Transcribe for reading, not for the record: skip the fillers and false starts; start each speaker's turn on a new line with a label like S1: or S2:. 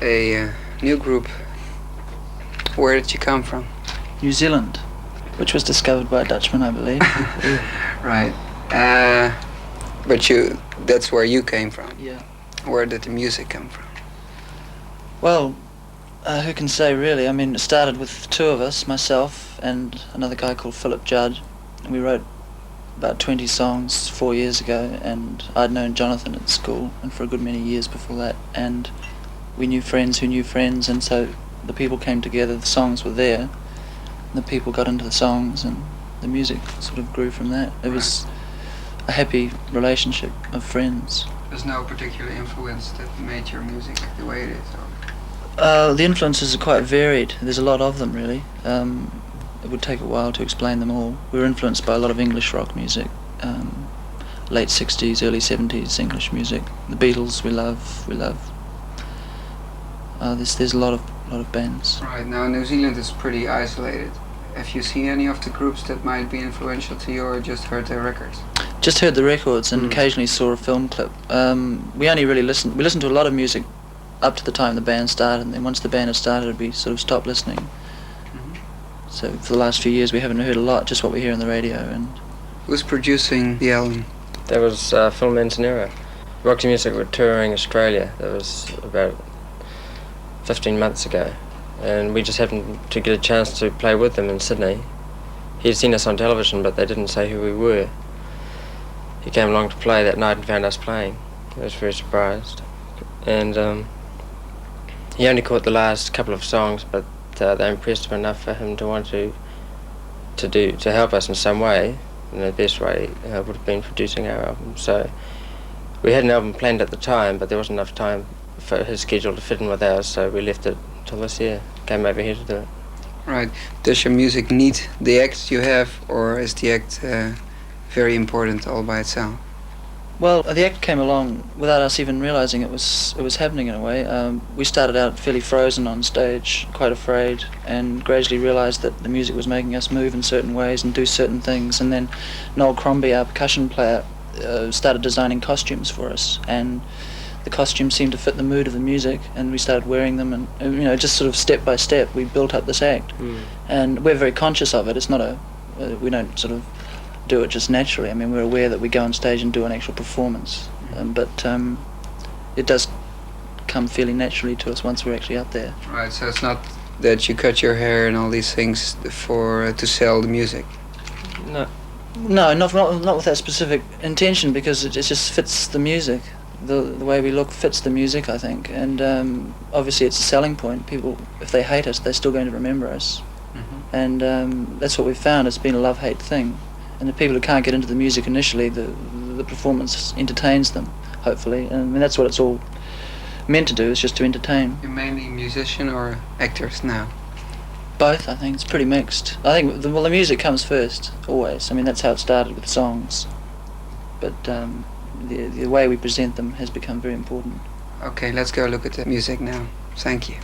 S1: a new group. Where did you come from?
S2: New Zealand, which was discovered by a Dutchman, I believe.
S1: Right. But that's where you came from.
S2: Yeah.
S1: Where did the music come from?
S2: Well, who can say really? I mean, it started with two of us, myself and another guy called Philip Judd. We wrote about 20 songs 4 years ago, and I'd known Jonathan at school and for a good many years before that, and we knew friends who knew friends, and so the people came together, the songs were there, and the people got into the songs, and the music sort of grew from that. It was a happy relationship of friends.
S1: There's no particular influence that made your music the way it is?
S2: The influences are quite varied. There's a lot of them, really. It would take a while to explain them all. We were influenced by a lot of English rock music, late 60s, early 70s English music. The Beatles we love. There's a lot of bands.
S1: Right, now New Zealand is pretty isolated. Have you seen any of the groups that might be influential to you, or just heard their records?
S2: Just heard the records and occasionally saw a film clip. We only really listened to a lot of music up to the time the band started, and then once the band had started we sort of stopped listening. So for the last few years we haven't heard a lot, just what we hear on the radio. And
S1: who's producing the album?
S3: That was film Enz-Europe. Roxy Music were touring Australia. That was about 15 months ago, and we just happened to get a chance to play with them in Sydney. He'd seen us on television, but they didn't say who we were. He came along to play that night and found us playing. He was very surprised, and he only caught the last couple of songs, but they impressed him enough for him to want to help us in some way. And the best way would have been producing our album. So we had an album planned at the time, but there wasn't enough time for his schedule to fit in with ours, so we left it till this year. Came over here to do it.
S1: Right. Does your music need the act you have, or is the act very important all by itself?
S2: Well, the act came along without us even realising it was happening in a way. We started out fairly frozen on stage, quite afraid, and gradually realised that the music was making us move in certain ways and do certain things. And then Noel Crombie, our percussion player, started designing costumes for us, and the costumes seemed to fit the mood of the music, and we started wearing them, and just sort of step by step we built up this act. And we're very conscious of it. It's not we don't sort of do it just naturally. I mean, we're aware that we go on stage and do an actual performance, but it does come fairly naturally to us once we're actually up there.
S1: Right, so it's not that you cut your hair and all these things to sell the music?
S2: No, not with that specific intention, because it just fits the music. The way we look fits the music, I think, and obviously it's a selling point. People, if they hate us, they're still going to remember us, and that's what we've found. It's been a love-hate thing. And the people who can't get into the music initially, the performance entertains them, hopefully. And I mean, that's what it's all meant to do, is just to entertain.
S1: You're mainly musician or actors now?
S2: Both, I think. It's pretty mixed. I think the music comes first, always. I mean, that's how it started with songs. But the way we present them has become very important.
S1: Okay, let's go look at the music now. Thank you.